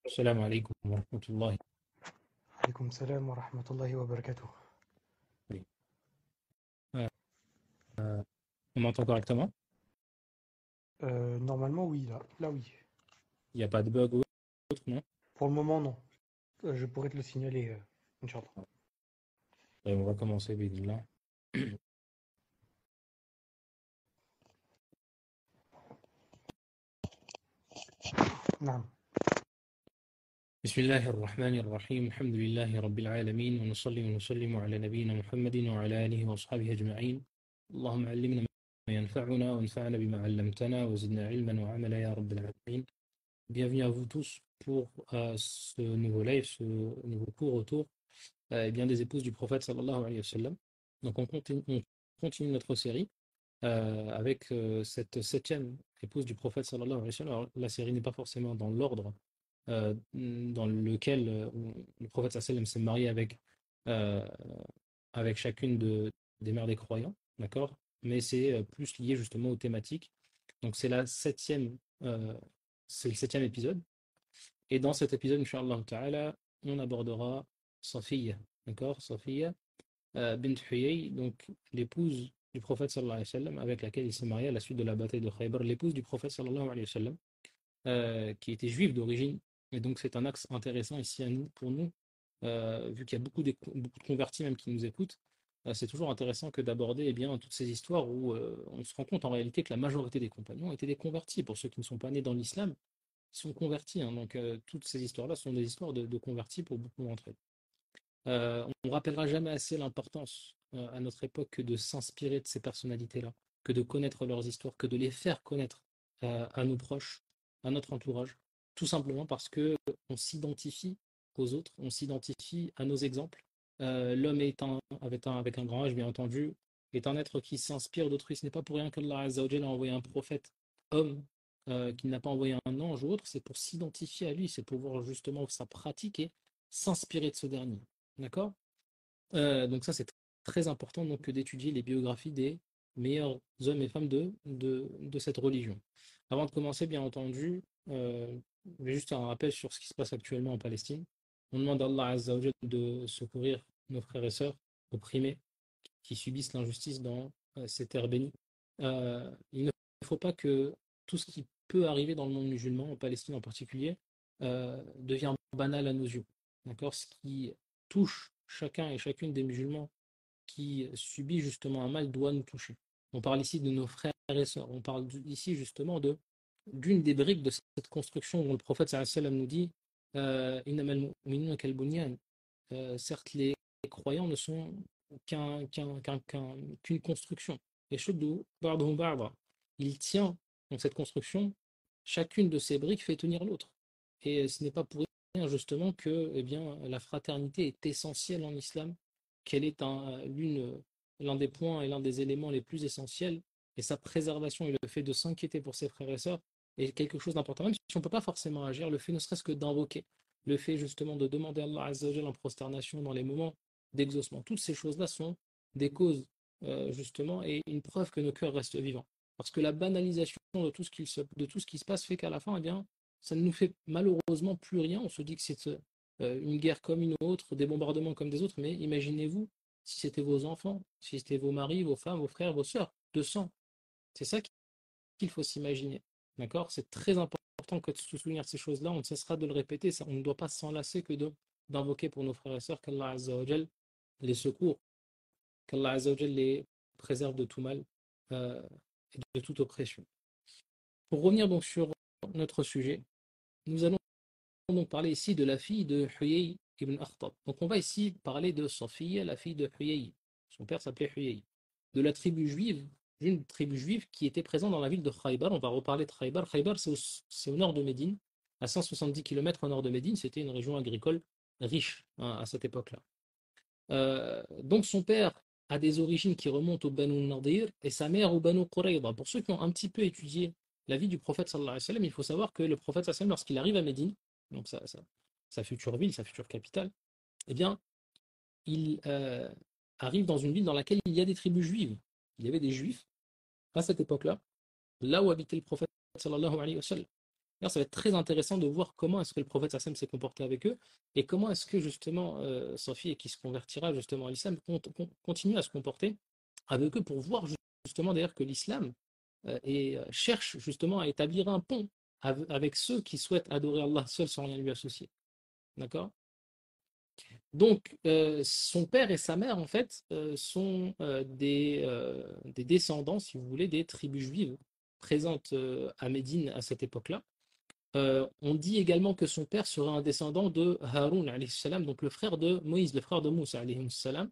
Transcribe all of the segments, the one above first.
السلام عليكم ورحمة الله. عليكم السلام ورحمة الله وبركاته. Euh, on m'entend correctement? Normalement, oui, là, oui. Il n'y a pas de bug ou autre, non? Pour le moment, non. Je pourrais te le signaler, Inch'Allah. On va commencer, bismillah. نعم. بسم الله الرحمن الرحيم الحمد لله رب العالمين ونصلي ونسلم على نبينا محمد وعلى آله وأصحابه أجمعين اللهم علمنا ما ينفعنا وانفعنا بما علمتنا وزدنا علما وعملا يا رب العالمين. Bienvenue à vous tous pour ce nouveau live, ce nouveau cours autour eh bien, des épouses du prophète sallallahu alayhi wa sallam. Donc on continue notre série avec cette septième épouse du prophète sallallahu alayhi wa sallam. Alors, la série n'est pas forcément dans l'ordre dans lequel le prophète sallallahu alayhi wa sallam s'est marié euh, avec chacune des mères des croyants, d'accord? Mais c'est plus lié justement aux thématiques. Donc c'est le septième épisode. Et dans cet épisode, Inch'Allah Ta'ala, on abordera Safiya, d'accord? Safiya bint Huyay, donc l'épouse du prophète sallallahu alayhi wa sallam, avec laquelle il s'est marié à la suite de la bataille de Khaybar, l'épouse du prophète sallallahu alayhi wa sallam, qui était juive d'origine. Et donc c'est un axe intéressant ici pour nous, vu qu'il y a beaucoup de convertis même qui nous écoutent. C'est toujours intéressant que d'aborder eh bien, toutes ces histoires où on se rend compte en réalité que la majorité des compagnons étaient des convertis. Pour ceux qui ne sont pas nés dans l'islam, ils sont convertis, hein. Donc toutes ces histoires-là sont des histoires de convertis pour beaucoup d'entre eux. On ne rappellera jamais assez l'importance à notre époque que de s'inspirer de ces personnalités-là, que de connaître leurs histoires, que de les faire connaître à nos proches, à notre entourage, tout simplement parce que on s'identifie aux autres, on s'identifie à nos exemples. L'homme avec un grand H, bien entendu, est un être qui s'inspire d'autrui. Ce n'est pas pour rien qu'Allah Azza wa Jalla a envoyé un prophète homme qui n'a pas envoyé un ange ou autre, c'est pour s'identifier à lui, c'est pour voir justement sa pratique et s'inspirer de ce dernier. D'accord? Donc ça, c'est très important donc, d'étudier les biographies des meilleurs hommes et femmes de cette religion. Avant de commencer, bien entendu, je vais juste un rappel sur ce qui se passe actuellement en Palestine. On demande à Allah Azza wa Jal de secourir nos frères et sœurs opprimés qui subissent l'injustice dans ces terres bénies. Il ne faut pas que tout ce qui peut arriver dans le monde musulman, en Palestine en particulier, devient banal à nos yeux. D'accord? Ce qui touche chacun et chacune des musulmans qui subit justement un mal doit nous toucher. On parle ici de nos frères et sœurs. On parle ici justement d'une des briques de cette construction dont le prophète sallallahu alayhi wa sallam nous dit Innamal mu'minuna kal bunyan. Certes, les croyants ne sont qu'une construction. Et il tient dans cette construction, chacune de ces briques fait tenir l'autre. Et ce n'est pas pour rien justement que eh bien, la fraternité est essentielle en islam, qu'elle est l'un des points et l'un des éléments les plus essentiels, et sa préservation et le fait de s'inquiéter pour ses frères et sœurs est quelque chose d'important. Même si on ne peut pas forcément agir, le fait ne serait-ce que d'invoquer, le fait justement de demander à Allah Azza wa Jalla en prosternation dans les moments d'exaucement, toutes ces choses-là sont des causes justement et une preuve que nos cœurs restent vivants. Parce que la banalisation de tout ce qui se passe fait qu'à la fin, eh bien, ça ne nous fait malheureusement plus rien. On se dit que c'est une guerre comme une autre, des bombardements comme des autres, mais imaginez-vous si c'était vos enfants, si c'était vos maris, vos femmes, vos frères, vos sœurs, de sang. C'est ça qu'il faut s'imaginer. D'accord? C'est très important que de se souvenir de ces choses-là. On ne cessera de le répéter. On ne doit pas s'enlacer que d'invoquer pour nos frères et sœurs qu'Allah Azza wa Jal les secours, qu'Allah Azza wa Jal les préserve de tout mal euh, et de toute oppression. Pour revenir donc sur notre sujet, nous allons donc parler ici de la fille de Huyay ibn Akhtab. Donc on va ici parler de Safiya, la fille de Huyay. Son père s'appelait Huyay. De la tribu juive, d'une tribu juive qui était présente dans la ville de Khaybar. On va reparler de Khaybar. Khaybar, c'est au nord de Médine, à 170 km au nord de Médine. C'était une région agricole riche hein, à cette époque-là. Donc son père a des origines qui remontent au Banu Nadir et sa mère au Banu Qurayza. Pour ceux qui ont un petit peu étudié la vie du prophète sallallahu alayhi wa sallam, il faut savoir que le prophète sallallahu alayhi wa sallam, lorsqu'il arrive à Médine, donc sa future ville, sa future capitale, eh bien, il arrive dans une ville dans laquelle il y a des tribus juives. Il y avait des juifs à cette époque-là, là où habitait le prophète sallallahu alayhi wa sallam. D'ailleurs, ça va être très intéressant de voir comment est-ce que le prophète sallam s'est comporté avec eux et comment est-ce que justement Sophie, qui se convertira justement à l'islam, continue à se comporter avec eux pour voir justement d'ailleurs que l'islam cherche justement à établir un pont avec ceux qui souhaitent adorer Allah seul sans rien lui associer. D'accord? Donc, son père et sa mère, en fait, sont des descendants, si vous voulez, des tribus juives présentes à Médine à cette époque-là. On dit également que son père serait un descendant de Haroun, alayhi salam, donc le frère de Moïse, le frère de Moussa, alayhi salam.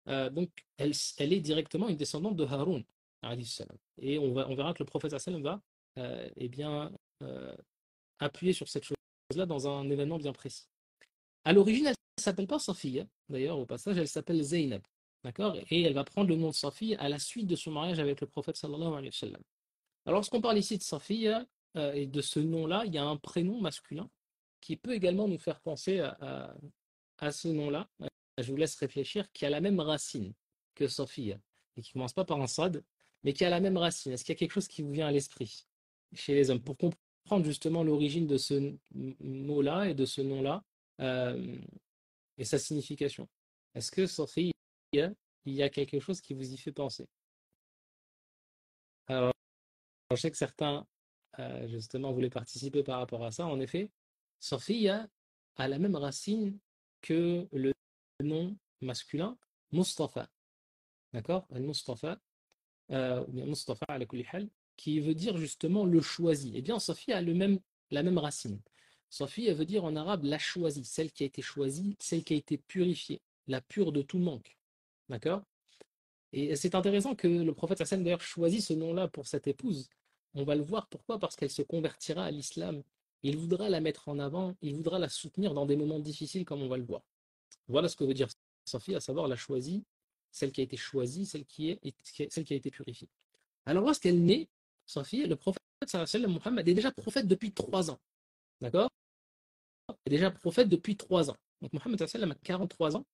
Donc, elle est directement une descendante de Haroun, alayhi salam. Et on verra que le prophète sallam va eh bien, euh, appuyer sur cette chose-là dans un événement bien précis. À l'origine, elle ne s'appelle pas Safiya, hein. D'ailleurs, au passage, elle s'appelle Zaynab. D'accord? Et elle va prendre le nom de Safiya à la suite de son mariage avec le prophète sallallahu alayhi wa sallam. Alors, lorsqu'on parle ici de Safiya et de ce nom-là, il y a un prénom masculin qui peut également nous faire penser à ce nom-là. Je vous laisse réfléchir, qui a la même racine que Safiya et qui ne commence pas par un sad, mais qui a la même racine. Est-ce qu'il y a quelque chose qui vous vient à l'esprit chez les hommes pour comprendre justement l'origine de ce mot-là et de ce nom-là euh, et sa signification? Est-ce que Safiya, il y a quelque chose qui vous y fait penser? Alors, je sais que certains, justement, voulaient participer par rapport à ça. En effet, Safiya a la même racine que le nom masculin Mustafa. D'accord? Al-Mustafa, ou bien Mustafa ala kulli hal, qui veut dire justement le choisi. Eh bien, Safiya a la même racine. Safiya veut dire en arabe la choisie, celle qui a été choisie, celle qui a été purifiée, la pure de tout manque. D'accord? Et c'est intéressant que le prophète Hassan d'ailleurs choisit ce nom-là pour cette épouse. On va le voir pourquoi, parce qu'elle se convertira à l'islam. Il voudra la mettre en avant, il voudra la soutenir dans des moments difficiles comme on va le voir. Voilà ce que veut dire Sophie, à savoir la choisie, celle qui a été choisie, celle qui a été purifiée. Alors lorsqu'elle naît, Sophie, le prophète sallam, Muhammad est déjà prophète depuis 3 ans. D'accord? Il est déjà prophète depuis 3 ans. Donc Muhammad sallam a 43 ans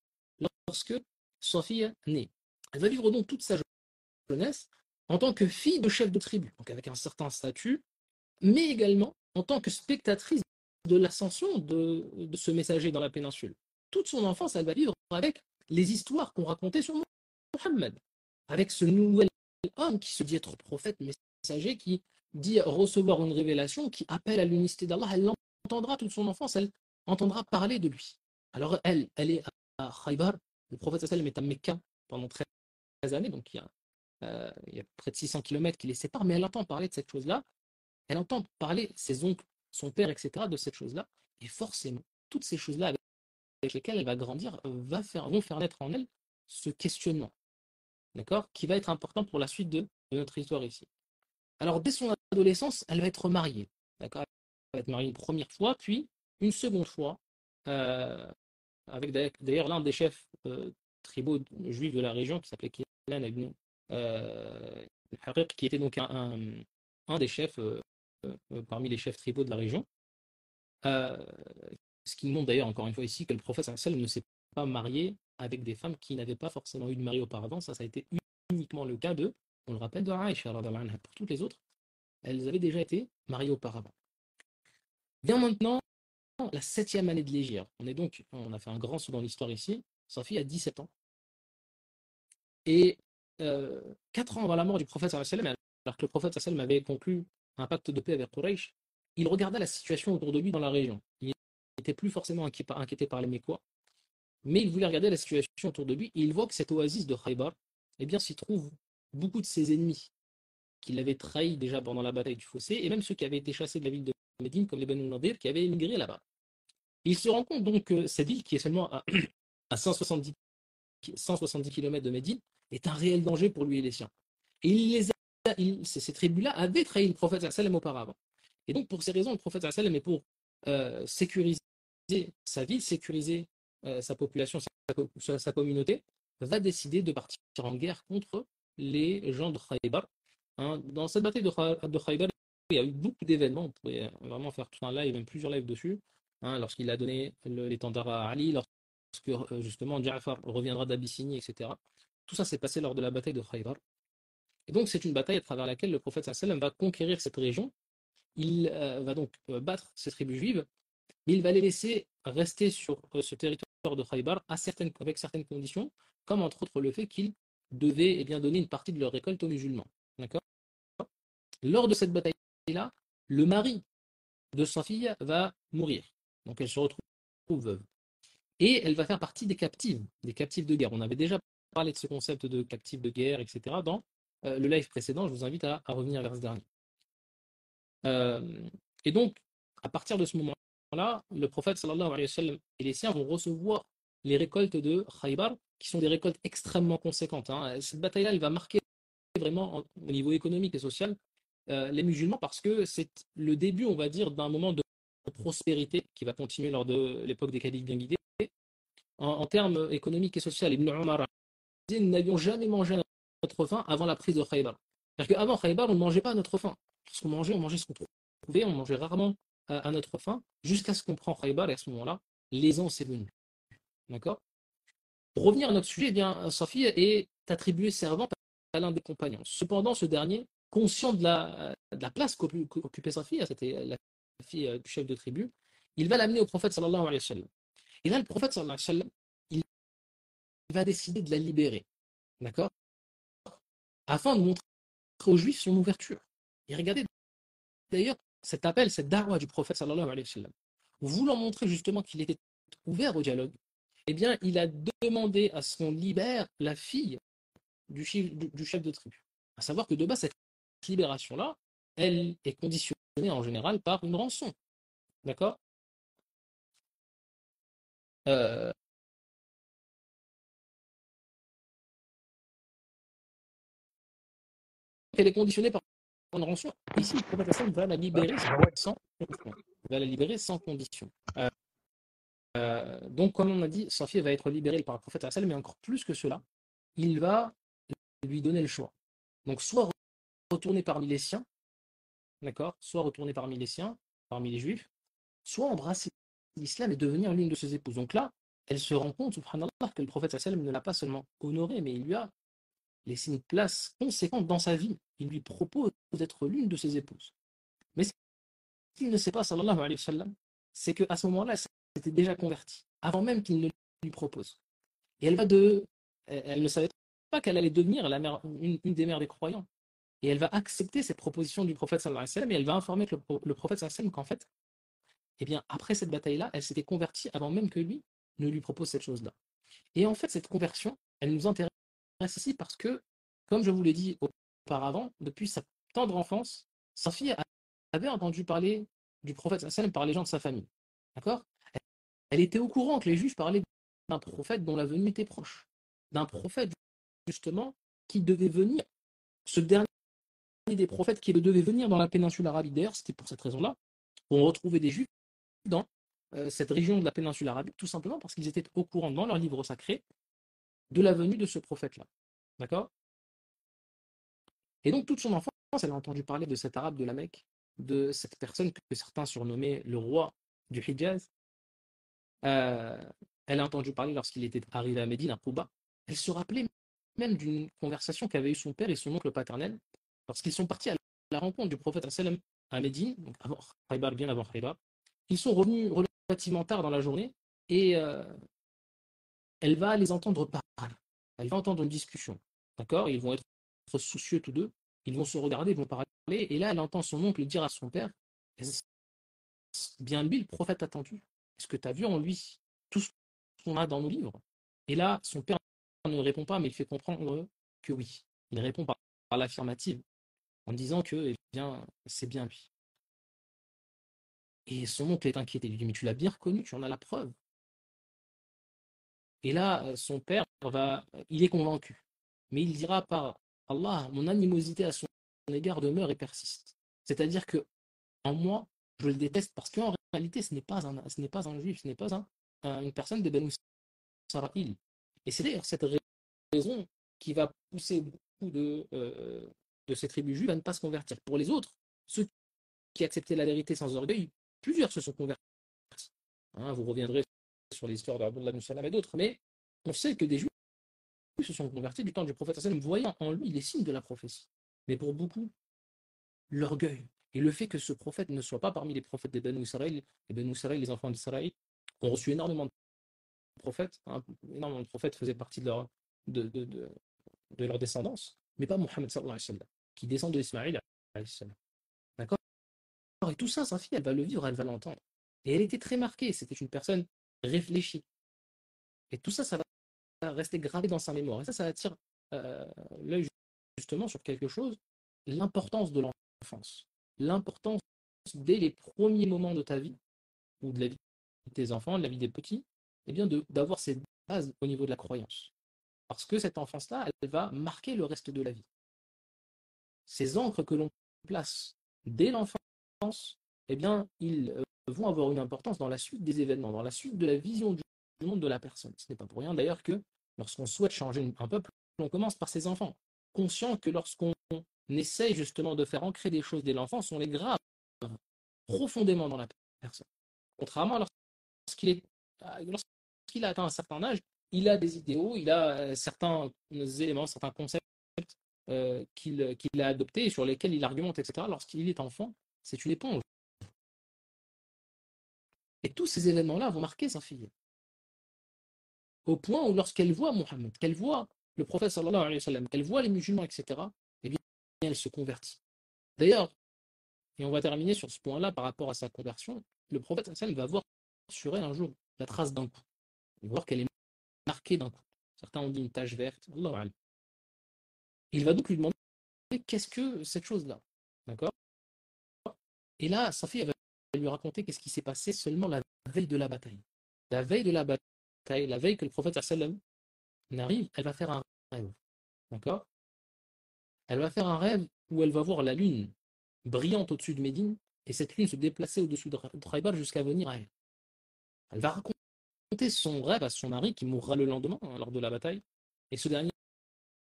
lorsque Sophie naît. Elle va vivre donc toute sa jeunesse en tant que fille de chef de tribu, donc avec un certain statut, mais également en tant que spectatrice de l'ascension de ce messager dans la péninsule. Toute son enfance, elle va vivre avec les histoires qu'on racontait sur Mohammed, avec ce nouvel homme qui se dit être prophète, messager, qui dit recevoir une révélation, qui appelle à l'unicité d'Allah. Elle l'entendra toute son enfance, elle entendra parler de lui. Alors elle est à Khaybar, le prophète sallam est à Mecca pendant 13 années, donc il y a près de 600 kilomètres qui les séparent, mais elle entend parler de cette chose-là, elle entend parler, ses oncles, son père, etc., de cette chose-là, et forcément, toutes ces choses-là avec lesquelles elle va grandir vont faire naître en elle ce questionnement, d'accord, qui va être important pour la suite de notre histoire ici. Alors, dès son adolescence, elle va être mariée, d'accord, elle va être mariée une première fois, puis une seconde fois, euh, avec d'ailleurs l'un des chefs tribaux juifs de la région qui s'appelait Kélan ibn Hariq, qui était donc un des chefs parmi les chefs tribaux de la région. Euh, Ce qui montre d'ailleurs encore une fois ici que le prophète sallam ne s'est pas marié avec des femmes qui n'avaient pas forcément eu de mari auparavant. Ça a été uniquement le cas de, on le rappelle, de Aïcha. Pour toutes les autres, elles avaient déjà été mariées auparavant. Vient maintenant la 7e année de l'Hégire. On a fait un grand saut dans l'histoire ici. Sophie a 17 ans. Et 4 ans avant la mort du prophète sallam, alors que le prophète sallam avait conclu un pacte de paix avec Quraysh, il regardait la situation autour de lui dans la région. Il n'était plus forcément inquiété par les Mécois, mais il voulait regarder la situation autour de lui et il voit que cette oasis de Khaybar, eh bien, s'y trouvent beaucoup de ses ennemis qui l'avaient trahi déjà pendant la bataille du Fossé, et même ceux qui avaient été chassés de la ville de Médine, comme les Banu Nadir, qui avaient émigré là-bas. Il se rend compte donc que cette ville, qui est seulement à 170 km de Médine, est un réel danger pour lui et les siens. Et ces tribus-là avaient trahi le prophète sallam auparavant. Et donc, pour ces raisons, le prophète sallam est pour sécuriser sa ville, sécuriser sa population, sa communauté, va décider de partir en guerre contre les gens de Khaybar. Hein, dans cette bataille de Khaybar, il y a eu beaucoup d'événements. On pourrait vraiment faire tout un live, même plusieurs lives dessus. Hein, lorsqu'il a donné l'étendard à Ali, lorsque justement Ja'far reviendra d'Abyssinie, etc. Tout ça s'est passé lors de la bataille de Khaybar. Et donc c'est une bataille à travers laquelle le prophète sallam va conquérir cette région. il va donc battre ces tribus juives, mais il va les laisser rester sur ce territoire de Khaybar avec certaines conditions, comme entre autres le fait qu'ils devaient eh bien, donner une partie de leur récolte aux musulmans. D'accord. Lors de cette bataille-là, le mari de sa fille va mourir. Donc elle se retrouve veuve. Et elle va faire partie des captifs de guerre. On avait déjà parlé de ce concept de captifs de guerre, etc. dans le live précédent. Je vous invite à revenir vers ce dernier. Et donc, à partir de ce moment-là, le prophète sallallahu alayhi wa sallam et les siens vont recevoir les récoltes de Khaybar, qui sont des récoltes extrêmement conséquentes. Hein. Cette bataille-là, elle va marquer vraiment au niveau économique et social les musulmans parce que c'est le début, on va dire, d'un moment de prospérité qui va continuer lors de l'époque des califes bien guidés. En termes économiques et sociaux, Ibn Umar disait, nous n'avions jamais mangé notre faim avant la prise de Khaybar. C'est-à-dire qu'avant Khaybar, on ne mangeait pas à notre faim. Lorsqu'on mangeait, on mangeait ce qu'on trouvait, on mangeait rarement à notre faim, jusqu'à ce qu'on prend Khaybar, et à ce moment-là, l'aisance est venue. D'accord. Pour revenir à notre sujet, eh bien, Safi est attribué servante à l'un des compagnons. Cependant, ce dernier, conscient de la place qu'occupait Safi, c'était la fille du chef de tribu, il va l'amener au prophète sallallahu alayhi wa sallam. Et là, le prophète sallallahu alayhi wa sallam, il va décider de la libérer, d'accord, afin de montrer aux Juifs son ouverture. Et regardez d'ailleurs cet appel, cette darwa du prophète sallallahu alayhi wa sallam, voulant montrer justement qu'il était ouvert au dialogue, eh bien, il a demandé à ce qu'on libère la fille du chef de tribu. À savoir que de base, cette libération-là, elle est conditionnée en général par une rançon. D'accord. euh, Elle est conditionnée par une rançon. Ici, le prophète Hassan va la libérer sans condition. Il va la libérer sans condition. Donc, comme on a dit, sa fille va être libérée par le prophète Hassan, mais encore plus que cela, il va lui donner le choix. Donc, soit retourner parmi les siens, d'accord, soit retourner parmi les siens, parmi les juifs, soit embrasser l'islam et devenir l'une de ses épouses. Donc là, elle se rend compte, subhanallah, que le prophète sallam ne l'a pas seulement honorée, mais il lui a laissé une place conséquente dans sa vie. Il lui propose d'être l'une de ses épouses. Mais ce qu'il ne sait pas, sallallahu alayhi wa sallam, c'est qu'à ce moment-là, elle s'était déjà convertie, avant même qu'il ne lui propose. Et elle ne savait pas qu'elle allait devenir une des mères des croyants. Et elle va accepter cette proposition du prophète sallallahu alayhi wa sallam, et elle va informer le prophète sallallahu alayhi wa sallam qu'en fait, eh bien, après cette bataille-là, elle s'était convertie avant même que lui ne lui propose cette chose-là. Et en fait, cette conversion, elle nous intéresse ici parce que, comme je vous l'ai dit auparavant, depuis sa tendre enfance, sa fille avait entendu parler du prophète sallam par les gens de sa famille. D'accord. Elle était au courant que les Juifs parlaient d'un prophète dont la venue était proche. D'un prophète, justement, qui devait venir, ce dernier des prophètes qui devait venir dans la péninsule arabique. D'ailleurs, c'était pour cette raison-là qu'on retrouvait des Juifs dans cette région de la péninsule arabique, tout simplement parce qu'ils étaient au courant dans leur livre sacré de la venue de ce prophète-là. D'accord. Et donc, toute son enfance, elle a entendu parler de cet arabe de la Mecque, de cette personne que certains surnommaient le roi du Hijaz. Euh, Elle a entendu parler lorsqu'il était arrivé à Médine, à Quba. Elle se rappelait même d'une conversation qu'avaient eu son père et son oncle paternel lorsqu'ils sont partis à la rencontre du prophète sallam à Médine, donc avant Khaybar, bien avant Khaybar. Ils sont revenus relativement tard dans la journée et elle va les entendre parler. Elle va entendre une discussion. D'accord. Ils vont être soucieux tous deux. Ils vont se regarder, ils vont parler. Et là, elle entend son oncle dire à son père, bien lui, le prophète attendu. Est-ce que tu as vu en lui tout ce qu'on a dans nos livres? Et là, son père ne répond pas, mais il fait comprendre que oui. Il répond par l'affirmative, en disant que eh bien, c'est bien lui. Et son oncle est inquiété. Il lui dit, mais tu l'as bien reconnu, tu en as la preuve. Et là, son père il est convaincu. Mais il dira par Allah, mon animosité à son égard demeure et persiste. C'est-à-dire que en moi, je le déteste parce qu'en réalité, ce n'est pas un juif, ce n'est pas une personne de Banu Israël. Et c'est d'ailleurs cette raison qui va pousser beaucoup de ces tribus juives à ne pas se convertir. Pour les autres, ceux qui acceptaient la vérité sans orgueil, plusieurs se sont convertis. Hein, vous reviendrez sur l'histoire d'Abdullah ibn Salam et d'autres, mais on sait que des juifs se sont convertis du temps du prophète sallam, voyant en lui les signes de la prophétie. Mais pour beaucoup, l'orgueil, Et le fait que ce prophète ne soit pas parmi les prophètes des Banu Israël, les enfants d'Israël, ont reçu énormément de prophètes, hein, énormément de prophètes faisaient partie de, de, de, de leur descendance, mais pas Mohammed sallallahu alayhi wa sallam, qui descend de Ismaïl alayhi salam. D'accord? Et tout ça, sa fille, elle va le vivre, elle va l'entendre. Et elle était très marquée, c'était une personne réfléchie. Et tout ça, ça va rester gravé dans sa mémoire. Et ça attire euh, l'œil justement sur quelque chose, l'importance de l'enfance. L'importance dès les premiers moments de ta vie, ou de la vie de tes enfants, de la vie des petits, eh bien d'avoir cette base au niveau de la croyance. Parce que cette enfance-là, elle va marquer le reste de la vie. Ces encres que l'on place dès l'enfance, eh bien, ils vont avoir une importance dans la suite des événements, dans la suite de la vision du monde de la personne. Ce n'est pas pour rien d'ailleurs que lorsqu'on souhaite changer un peuple, on commence par ses enfants, conscient que lorsqu'on essaye justement de faire ancrer des choses dès l'enfance, on les grave profondément dans la personne. Contrairement à lorsqu'il a atteint un certain âge, il a des idéaux, il a certains éléments, certains concepts qu'il a adoptés et sur lesquels il argumente, etc. Lorsqu'il est enfant, c'est une éponge. Et tous ces événements-là vont marquer sa fille. Au point où lorsqu'elle voit Mohammed, qu'elle voit le prophète sallallahu alayhi wa sallam, qu'elle voit les musulmans, etc., eh bien, elle se convertit. D'ailleurs, et on va terminer sur ce point-là par rapport à sa conversion, le prophète sallallahu alayhi wa sallam va voir sur elle un jour la trace d'un coup. Il va voir qu'elle est marquée d'un coup. Certains ont dit une tache verte. Allah. Il va donc lui demander qu'est-ce que cette chose-là. D'accord? Et là, sa fille, elle va lui raconter qu'est-ce qui s'est passé seulement la veille de la bataille. La veille de la bataille, la veille que le prophète sallam n'arrive, elle va faire un rêve. D'accord? Elle va faire un rêve où elle va voir la lune brillante au-dessus de Médine et cette lune se déplacer au-dessus de Khaybar jusqu'à venir à elle. Elle va raconter son rêve à son mari qui mourra le lendemain lors de la bataille. Et ce dernier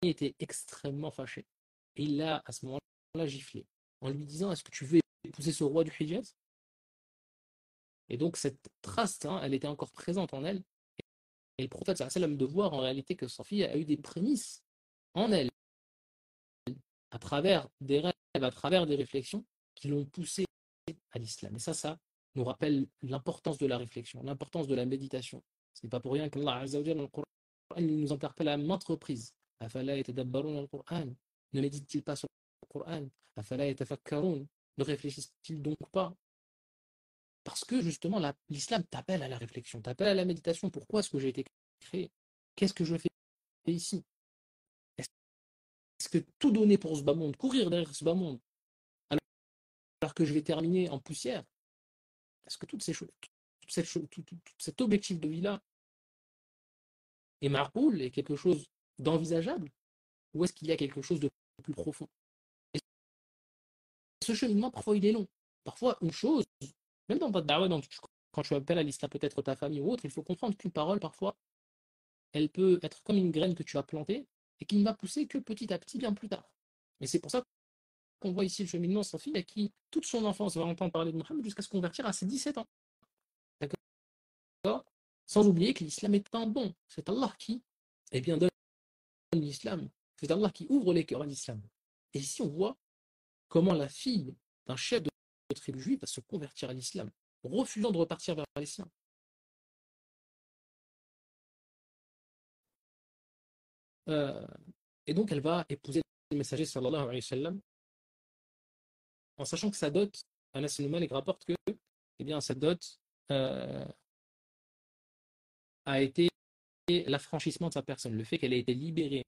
était extrêmement fâché. Et il l'a à ce moment-là giflé en lui disant est-ce que tu veux épouser ce roi du Hijaz? Et donc cette trace, hein, elle était encore présente en elle. Et le prophète sallam de voir en réalité que sa fille a eu des prémices en elle, à travers des rêves, à travers des réflexions qui l'ont poussé à l'islam. Et ça nous rappelle l'importance de la réflexion, l'importance de la méditation. Ce n'est pas pour rien qu'Allah Azza wa Jalla, dans le Coran, il nous interpelle à maintes reprises. Afala yatadabbaruna al-Qur'an. Ne médite-t-il pas sur le Coran? Afala yatafakkarun. Ne réfléchissent-ils donc pas? Parce que justement, l'islam t'appelle à la réflexion, t'appelle à la méditation. Pourquoi est-ce que j'ai été créé? Qu'est-ce que je fais ici? Est-ce que tout donner pour ce bas monde, courir derrière ce bas monde, alors que je vais terminer en poussière? Est-ce que toutes ces choses, tout cet objectif de vie-là est marcoul, est quelque chose d'envisageable? Ou est-ce qu'il y a quelque chose de plus profond? Et ce cheminement, parfois, il est long. Parfois, une chose, même dans votre dawa, quand tu appelles à l'islam peut-être ta famille ou autre, il faut comprendre qu'une parole, parfois, elle peut être comme une graine que tu as plantée et qui ne va pousser que petit à petit, bien plus tard. Et c'est pour ça qu'on voit ici le cheminement de sa fille à qui toute son enfance va entendre parler de Mohammed jusqu'à se convertir à ses 17 ans. D'accord? Sans oublier que l'islam est un don. C'est Allah qui donne l'islam. C'est Allah qui ouvre les cœurs à l'islam. Et ici, on voit comment la fille d'un chef de tribu juive va se convertir à l'islam, refusant de repartir vers l'islam. Euh, et donc, elle va épouser le messager sallallahu alayhi wa sallam, en sachant que sa dot, Anas ibn Malik rapporte que sa dot a été l'affranchissement de sa personne, le fait qu'elle ait été libérée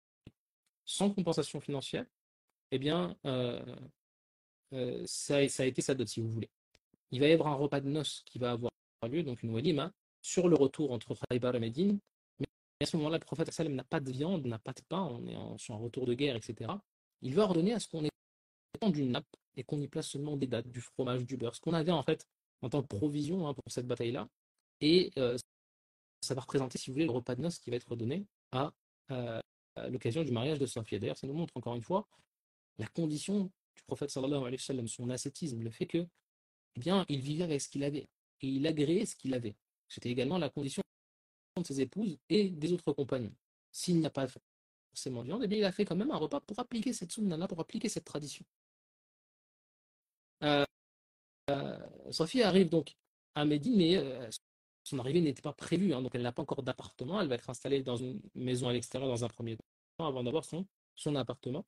sans compensation financière, ça a été sa dot, si vous voulez. Il va y avoir un repas de noces qui va avoir lieu, donc une walima, sur le retour entre Khaybar et Médine. Mais à ce moment-là, le prophète sallam n'a pas de viande, n'a pas de pain, on est sur un retour de guerre, etc. Il va ordonner à ce qu'on ait d'une nappe et qu'on y place seulement des dattes, du fromage, du beurre, ce qu'on avait en fait en tant que provision, hein, pour cette bataille-là. Et ça va représenter, si vous voulez, le repas de noces qui va être donné à l'occasion du mariage de sa fille. D'ailleurs, ça nous montre encore une fois la condition du prophète sallallahu alayhi wa sallam, son ascétisme, le fait que, il vivait avec ce qu'il avait et il agréait ce qu'il avait. C'était également la condition de ses épouses et des autres compagnons. S'il n'y a pas forcément de viande, il a fait quand même un repas pour appliquer cette sunna-là, pour appliquer cette tradition. Euh, Sophie arrive donc à Médine, mais son arrivée n'était pas prévue, hein, donc elle n'a pas encore d'appartement. Elle va être installée dans une maison à l'extérieur dans un premier temps avant d'avoir son appartement.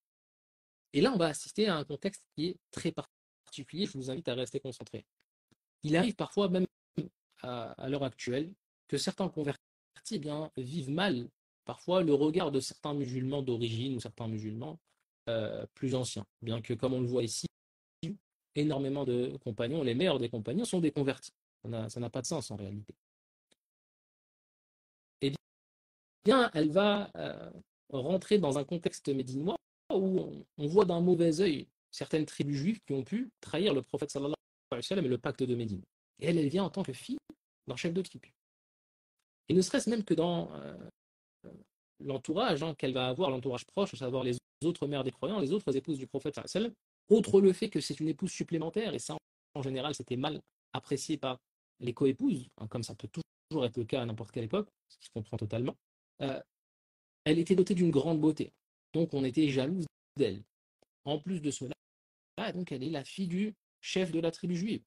Et là, on va assister à un contexte qui est très particulier. Je vous invite à rester concentré. Il arrive parfois, même à l'heure actuelle, que certains convertis eh bien, vivent mal parfois le regard de certains musulmans d'origine ou certains musulmans plus anciens. Bien que, comme on le voit ici, énormément de compagnons, les meilleurs des compagnons sont des convertis. Ça n'a pas de sens en réalité. Eh bien, elle va rentrer dans un contexte médinois où on voit d'un mauvais œil certaines tribus juives qui ont pu trahir le prophète sallallahu alayhi wa sallam et le pacte de Médine. Et elle vient en tant que fille d'un chef de tribu. Et ne serait-ce même que dans l'entourage qu'elle va avoir, l'entourage proche, à savoir les autres mères des croyants, les autres épouses du prophète sallallahu alayhi wa sallam, outre le fait que c'est une épouse supplémentaire, et ça en général c'était mal apprécié par les coépouses, comme ça peut toujours être le cas à n'importe quelle époque, ce qui se comprend totalement, euh, elle était dotée d'une grande beauté. Donc on était jaloux d'elle. En plus de cela, donc elle est la fille du chef de la tribu juive.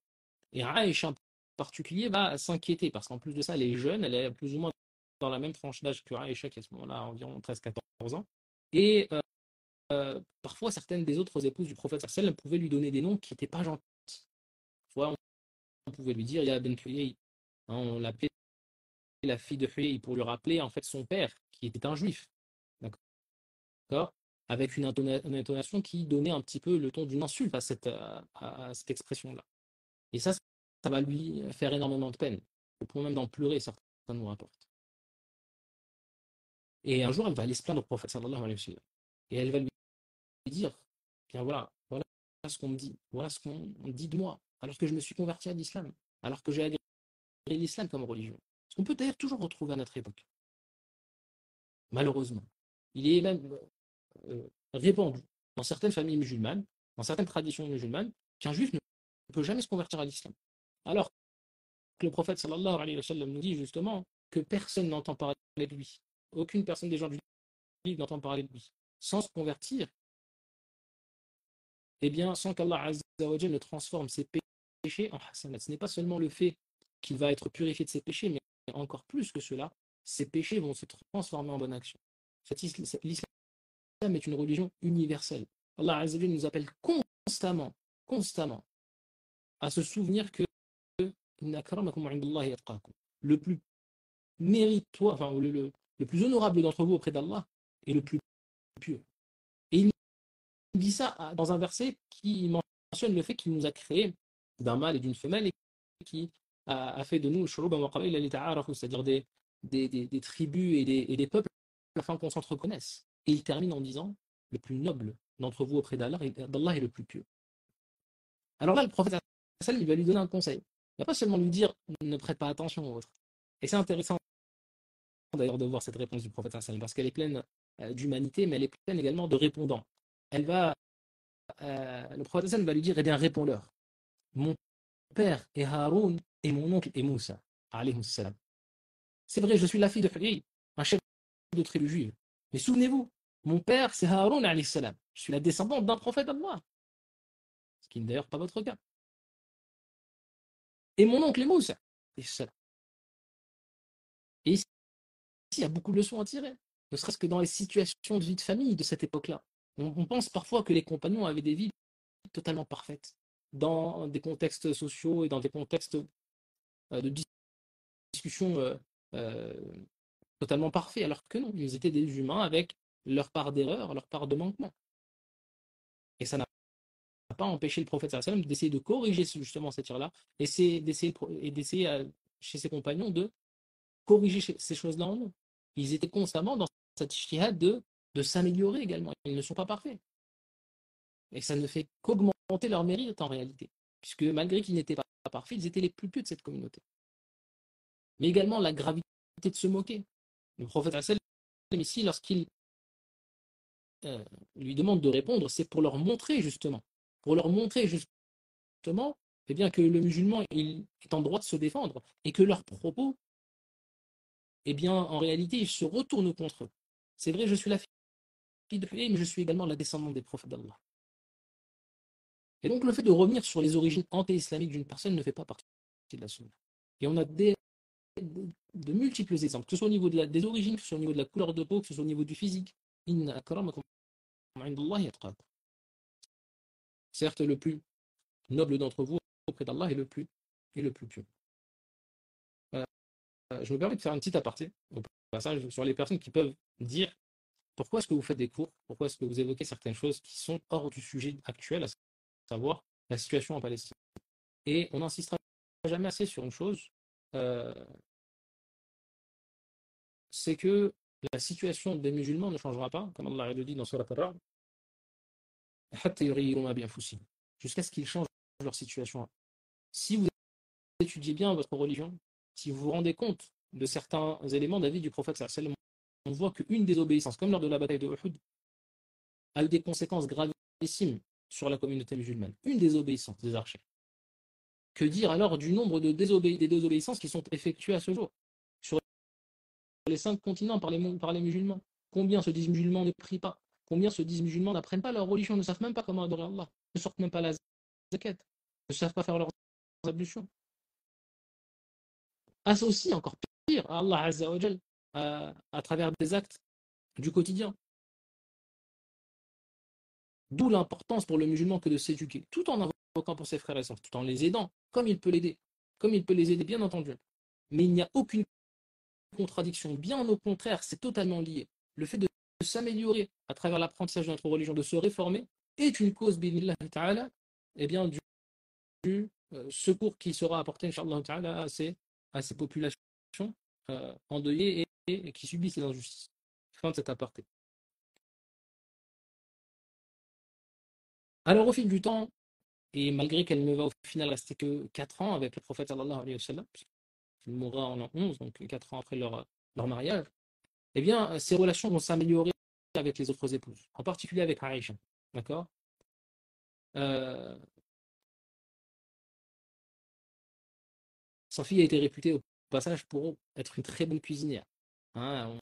Et Aïcha en particulier va s'inquiéter parce qu'en plus de ça, elle est jeune, elle est plus ou moins dans la même tranche d'âge que Aïcha qui à ce moment-là a environ 13-14 ans. Et parfois, certaines des autres épouses du prophète sallam pouvaient lui donner des noms qui n'étaient pas gentils. Soit on pouvait lui dire, il y a Ben Huyay, on l'appelait la fille de Huyay pour lui rappeler en fait son père qui était un juif. D'accord, avec une intonation qui donnait un petit peu le ton d'une insulte à cette expression-là. Et ça va lui faire énormément de peine, au point même d'en pleurer, certains nous rapportent. Et un jour, elle va aller se plaindre au prophète sallallahu alayhi wa sallam. Et elle va lui dire, bien voilà ce qu'on me dit, voilà ce qu'on dit de moi, alors que je me suis converti à l'islam, alors que j'ai adhéré à l'islam comme religion. Ce qu'on peut d'ailleurs toujours retrouver à notre époque, malheureusement. Il est même répandu dans certaines familles musulmanes, dans certaines traditions musulmanes, qu'un juif ne peut jamais se convertir à l'islam. Alors que le prophète sallallahu alayhi wa sallam nous dit justement que personne n'entend parler de lui. Aucune personne des gens du livre n'entend parler de lui. Sans se convertir, eh bien, sans qu'Allah Azza wa Jal ne transforme ses péchés en hasanat. Ce n'est pas seulement le fait qu'il va être purifié de ses péchés, mais encore plus que cela, ses péchés vont se transformer en bonne action. L'islam est une religion universelle. Allah Azza wa Jal nous appelle constamment à se souvenir que le plus méritoire, enfin le plus honorable d'entre vous auprès d'Allah est le plus pieux. Et il dit ça dans un verset qui mentionne le fait qu'il nous a créé d'un mâle et d'une femelle et qui a fait de nous c'est-à-dire des tribus et des peuples afin qu'on s'en reconnaisse. Et il termine en disant le plus noble d'entre vous auprès d'Allah est le plus pieux. Alors là, le prophète il va lui donner un conseil. Il ne va pas seulement lui dire ne prête pas attention aux autres. Et c'est intéressant d'ailleurs de voir cette réponse du prophète parce qu'elle est pleine d'humanité, mais elle est pleine également de répondants. Le prophète va lui dire, eh bien, réponds-leur. Mon père est Haroun et mon oncle est Moussa, alayhi salam. C'est vrai, je suis la fille de Huyay, un chef de tribu juive. Mais souvenez-vous, mon père c'est Haroun, alayhi salam. Je suis la descendante d'un prophète d'Allah, ce qui n'est d'ailleurs pas votre cas. Et mon oncle est Moussa, alayhi salam. Et ici, il y a beaucoup de leçons à tirer, ne serait-ce que dans les situations de vie de famille de cette époque-là. On pense parfois que les compagnons avaient des vies totalement parfaites, dans des contextes sociaux et dans des contextes de discussion totalement parfaits, alors que non, ils étaient des humains avec leur part d'erreur, leur part de manquement. Et ça n'a pas empêché le prophète sallam d'essayer de corriger justement cette tir-là, d'essayer chez ses compagnons de corriger ces choses-là en eux. Ils étaient constamment dans cette ijtihad de s'améliorer également. Ils ne sont pas parfaits. Et ça ne fait qu'augmenter leur mérite en réalité, puisque malgré qu'ils n'étaient pas parfaits, ils étaient les plus pieux de cette communauté. Mais également la gravité de se moquer. Le prophète ici, lorsqu'il lui demande de répondre, c'est pour leur montrer justement eh bien, que le musulman il est en droit de se défendre et que leurs propos, eh bien, en réalité, ils se retournent contre eux. C'est vrai, je suis la fille de Huyay, mais je suis également la descendante des prophètes d'Allah. Et donc le fait de revenir sur les origines anté-islamiques d'une personne ne fait pas partie de la sunna. Et on a de multiples exemples, que ce soit au niveau des origines, que ce soit au niveau de la couleur de peau, que ce soit au niveau du physique. Inna akramakum indallahi atqakum. Certes, le plus noble d'entre vous auprès d'Allah est le plus pieux. Je me permets de faire un petit aparté au passage sur les personnes qui peuvent dire pourquoi est-ce que vous faites des cours, pourquoi est-ce que vous évoquez certaines choses qui sont hors du sujet actuel, à savoir la situation en Palestine. Et on n'insistera jamais assez sur une chose, euh, c'est que la situation des musulmans ne changera pas, comme Allah le dit dans Surat Al-Ra'd, jusqu'à ce qu'ils changent leur situation. Si vous étudiez bien votre religion, si vous vous rendez compte de certains éléments de la vie du prophète sallallahu alayhi wa sallam, on voit qu'une désobéissance, comme lors de la bataille de Uhud, a eu des conséquences gravissimes sur la communauté musulmane. Une désobéissance des archers. Que dire alors du nombre des désobéissances qui sont effectuées à ce jour sur les 5 continents par les musulmans? Combien se disent musulmans ne prient pas? Combien se disent musulmans n'apprennent pas leur religion, ne savent même pas comment adorer Allah, ne sortent même pas la zakat, ne savent pas faire leurs ablutions? Associent encore pire à Allah Azza wa Jal à travers des actes du quotidien. D'où l'importance pour le musulman que de s'éduquer, tout en invoquant pour ses frères et sœurs, tout en les aidant, comme il peut l'aider, bien entendu. Mais il n'y a aucune contradiction, bien au contraire, c'est totalement lié. Le fait de s'améliorer à travers l'apprentissage de notre religion, de se réformer, est une cause, bi'idhnillah ta'ala, eh bien, du secours qui sera apporté, inshallah ta'ala, à ces populations endeuillées et qui subissent les injustices. Fin de cet aparté. Alors, au fil du temps, et malgré qu'elle ne va au final rester que 4 ans avec le prophète sallallahu alayhi wa sallam, il mourra en l'an 11, donc 4 ans après leur mariage, eh bien, ces relations vont s'améliorer avec les autres épouses, en particulier avec Aïcha. D'accord. euh, Sa fille a été réputée au passage pour être une très bonne cuisinière. Hein,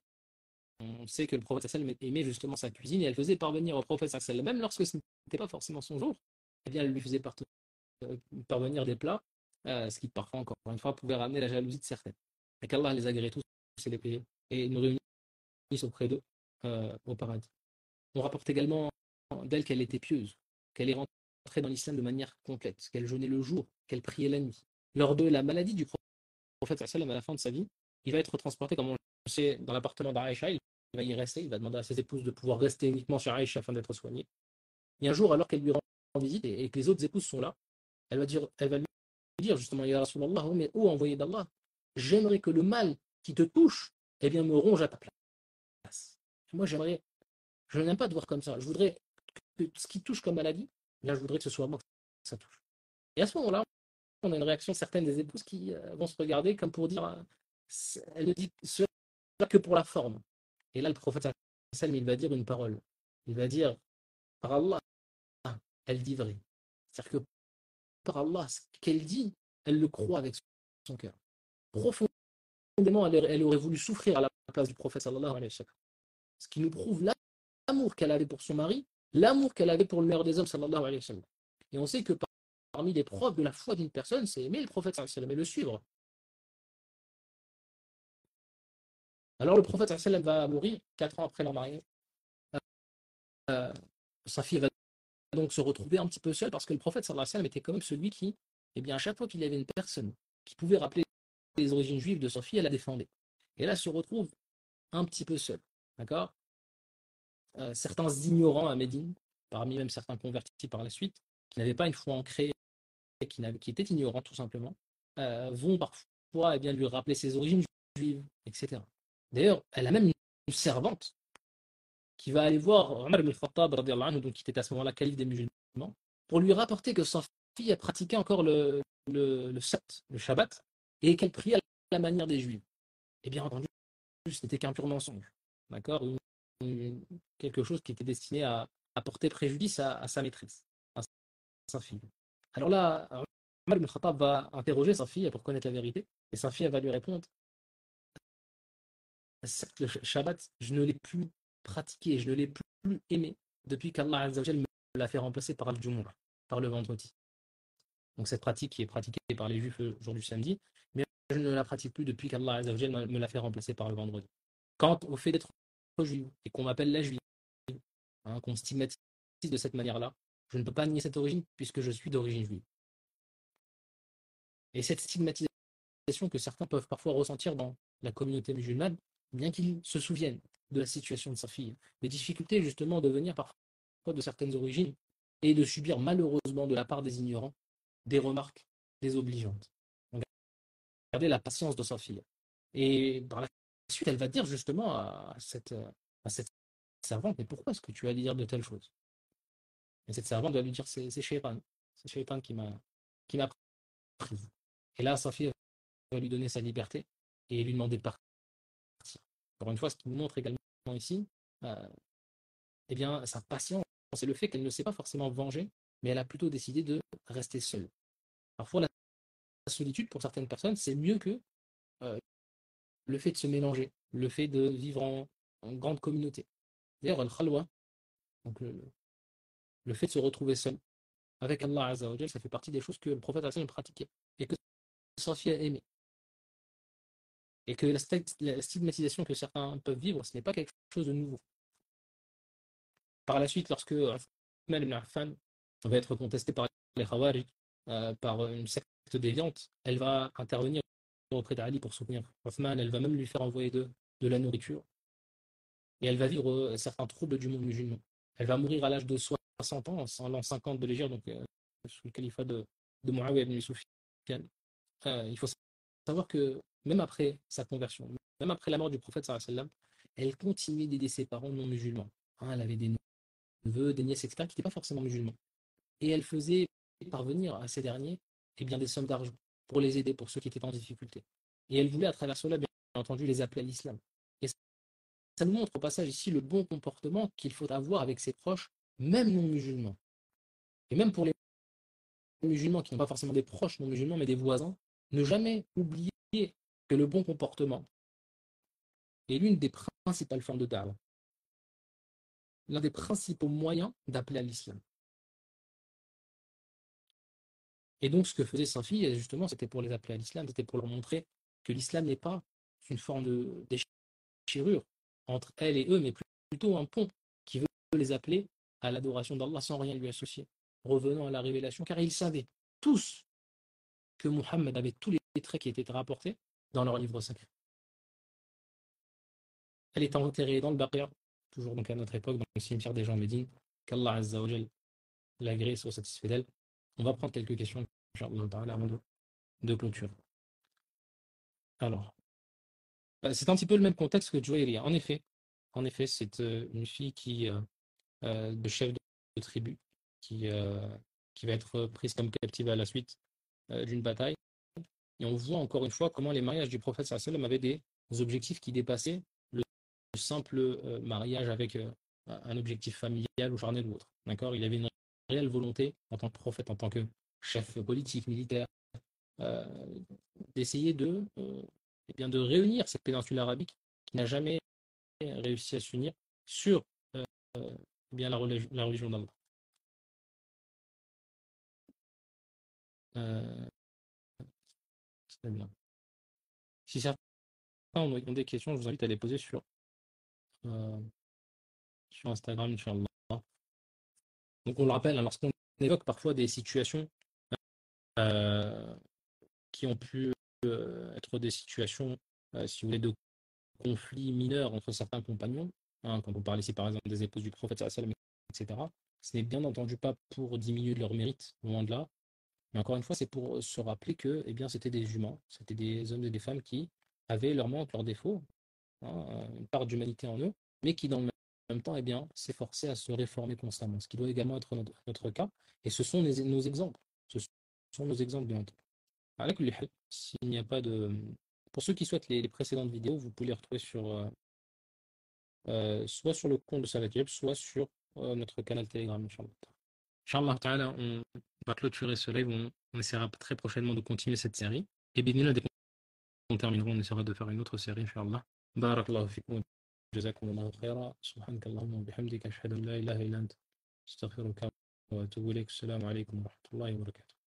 on sait que le prophète sallam aimait justement sa cuisine et elle faisait parvenir au prophète sallam, même lorsque ce n'était pas forcément son jour, eh bien, elle lui faisait parvenir des plats, ce qui parfois, encore une fois, pouvait ramener la jalousie de certaines. Et qu'Allah les agrée tous et les paye et nous réunisse auprès d'eux au paradis. On rapporte également d'elle qu'elle était pieuse, qu'elle est rentrée dans l'islam de manière complète, qu'elle jeûnait le jour, qu'elle priait la nuit. Lors de la maladie du prophète sallam à la fin de sa vie, il va être transporté, comme on le sait, dans l'appartement d'Aïcha, il va y rester, il va demander à ses épouses de pouvoir rester uniquement chez Aïcha afin d'être soigné. Et un jour, alors qu'elle lui rend visite et que les autres épouses sont là, elle va lui dire justement, Ya Rasulallah, oh, mais ô envoyé d'Allah, j'aimerais que le mal qui te touche, eh bien, me ronge à ta place. Moi, je n'aime pas te voir comme ça. Je voudrais que ce qui touche comme maladie, là, je voudrais que ce soit moi que ça touche. Et à ce moment-là, on a une réaction certaine des épouses qui vont se regarder comme pour dire, elle ne dit cela que pour la forme. Et là, le prophète, il va dire une parole. Il va dire, par Allah, elle dit vrai. C'est-à-dire que par Allah, ce qu'elle dit, elle le croit avec son cœur. Profondément, elle aurait voulu souffrir à la place du prophète sallallahu alayhi wa sallam. Ce qui nous prouve l'amour qu'elle avait pour son mari, l'amour qu'elle avait pour le meilleur des hommes sallallahu alayhi wa sallam. Et on sait que parmi les preuves de la foi d'une personne, c'est aimer le prophète sallallahu alayhi wa sallam et le suivre. Alors le prophète sallallahu alayhi wa sallam va mourir 4 ans après leur mariage. Euh, Sa fille va donc se retrouver un petit peu seule parce que le prophète sallallahu alayhi wa sallam était quand même celui qui, eh bien, à chaque fois qu'il y avait une personne qui pouvait rappeler les origines juives de sa fille, elle la défendait. Et là, elle se retrouve un petit peu seule. D'accord. Certains ignorants à Médine, parmi même certains convertis par la suite, qui n'avaient pas une foi ancrée, qui étaient ignorants tout simplement, vont parfois bien, lui rappeler ses origines juives, etc. D'ailleurs, elle a même une servante qui va aller voir Omar ibn Khattab, donc, qui était à ce moment-là calife des musulmans, pour lui rapporter que sa fille a pratiqué encore le Shabbat, et qu'elle priait à la manière des Juifs. Et bien entendu, ce n'était qu'un pur mensonge. D'accord. Quelque chose qui était destiné à porter préjudice à sa maîtresse, à sa fille. Alors là, Omar ibn Khattab va interroger sa fille pour connaître la vérité, et sa fille va lui répondre, certes, le Shabbat, je ne l'ai plus pratiqué, je ne l'ai plus aimé depuis qu'Allah Azza wa Jal me l'a fait remplacer par le Jumu'ah. par le vendredi. Donc cette pratique qui est pratiquée par les juifs le jour du samedi, mais je ne la pratique plus depuis qu'Allah Azza wa Jalla me l'a fait remplacer par le vendredi. Quant au fait d'être juif et qu'on m'appelle la juive, hein, qu'on stigmatise de cette manière-là, je ne peux pas nier cette origine puisque je suis d'origine juive. Et cette stigmatisation que certains peuvent parfois ressentir dans la communauté musulmane, bien qu'ils se souviennent de la situation de sa fille, des difficultés justement de venir parfois de certaines origines et de subir malheureusement de la part des ignorants des remarques désobligeantes. Donc, regardez la patience de sa fille. Et par la suite, elle va dire justement à cette servante, mais pourquoi est-ce que tu as dit dire de telles choses? Et cette servante va lui dire, c'est Shaitan. C'est Shaitan qui m'a prise. Et là, sa fille va lui donner sa liberté et lui demander de partir. Encore une fois, ce qui nous montre également ici, euh, eh bien, sa patience, c'est le fait qu'elle ne s'est pas forcément vengée, mais elle a plutôt décidé de rester seule. Parfois, la solitude, pour certaines personnes, c'est mieux que euh, le fait de se mélanger, le fait de vivre en grande communauté. D'ailleurs, al-khalwa, donc le fait de se retrouver seul avec Allah Azza wa Jal, ça fait partie des choses que le prophète sallallahu pratiquait et que Sophie a aimé. Et que la stigmatisation que certains peuvent vivre, ce n'est pas quelque chose de nouveau. Par la suite, lorsque Uthman ibn Affan va être contesté par les Khawarij, par une secte déviante, elle va intervenir auprès d'Ali pour soutenir Uthman, elle va même lui faire envoyer de la nourriture, et elle va vivre certains troubles du monde musulman. Elle va mourir à l'âge de 60 ans, en l'an 50 de l'Hégire, donc sous le califat de Muawiyah ibn Sufyan. Il faut savoir que même après sa conversion, même après la mort du prophète sallallahu alayhi wa sallam, elle continuait d'aider ses parents non musulmans. Elle avait des neveux, des nièces, etc., qui n'étaient pas forcément musulmans. Et elle faisait parvenir à ces derniers bien, des sommes d'argent pour les aider, pour ceux qui étaient en difficulté. Et elle voulait à travers cela, bien entendu, les appeler à l'islam. Et ça nous montre au passage ici le bon comportement qu'il faut avoir avec ses proches, même non musulmans. Et même pour les musulmans qui n'ont pas forcément des proches non musulmans, mais des voisins, ne jamais oublier que le bon comportement est l'une des principales formes de da'wah, l'un des principaux moyens d'appeler à l'islam. Et donc, ce que faisait sa fille, justement, c'était pour les appeler à l'islam, c'était pour leur montrer que l'islam n'est pas une forme de déchirure entre elle et eux, mais plutôt un pont qui veut les appeler à l'adoration d'Allah sans rien lui associer. Revenant à la révélation, car ils savaient tous que Muhammad avait tous les traits qui étaient rapportés dans leur livre sacré. Elle est enterrée dans le Baqir, toujours donc à notre époque, dans le cimetière des gens Médine, qu'Allah Azza wa Jal l'agrée soit satisfait d'elle. On va prendre quelques questions, Inch'Allah ta'ala, avant de clôture. Alors, c'est un petit peu le même contexte que Juwayriya. En effet, c'est une fille de chef de tribu qui va être prise comme captive à la suite d'une bataille. Et on voit encore une fois comment les mariages du prophète sallallahu alayhi wa sallam avaient des objectifs qui dépassaient le simple mariage avec un objectif familial ou charnel ou autre. D'accord? Il avait une réelle volonté en tant que prophète, en tant que chef politique, militaire, euh, d'essayer de réunir cette péninsule arabique qui n'a jamais réussi à s'unir sur la religion d'Allah. Euh, c'est bien. Si certains ont des questions, je vous invite à les poser euh, sur Instagram, Inch'Allah. Donc on le rappelle, hein, lorsqu'on évoque parfois des situations euh, qui ont pu être des situations, si vous voulez, de conflits mineurs entre certains compagnons, hein, quand on parle ici par exemple des épouses du prophète, etc., ce n'est bien entendu pas pour diminuer leur mérite, loin de là, mais encore une fois, c'est pour se rappeler que c'était des humains, c'était des hommes et des femmes qui avaient leurs manques, leurs défauts, hein, une part d'humanité en eux, mais qui dans le même temps s'efforçaient à se réformer constamment, ce qui doit également être notre cas, et ce sont nos exemples, ce sont nos exemples bien entendu. S'il n'y a pas de... Pour ceux qui souhaitent les précédentes vidéos, vous pouvez les retrouver soit sur le compte de Salat Web, soit sur notre canal Telegram, Inch'Allah. Inch'Allah ta'ala, on va clôturer ce live, on essaiera très prochainement de continuer cette série. Et bien, dès qu'on terminera, on essaiera de faire une autre série, Inch'Allah. Barakallahu fikum. جزاكم الله خيرا سبحانك اللهم وبحمدك أشهد أن لا إله إلا أنت أستغفرك وأتوب إليك. السلام عليكم ورحمة الله وبركاته.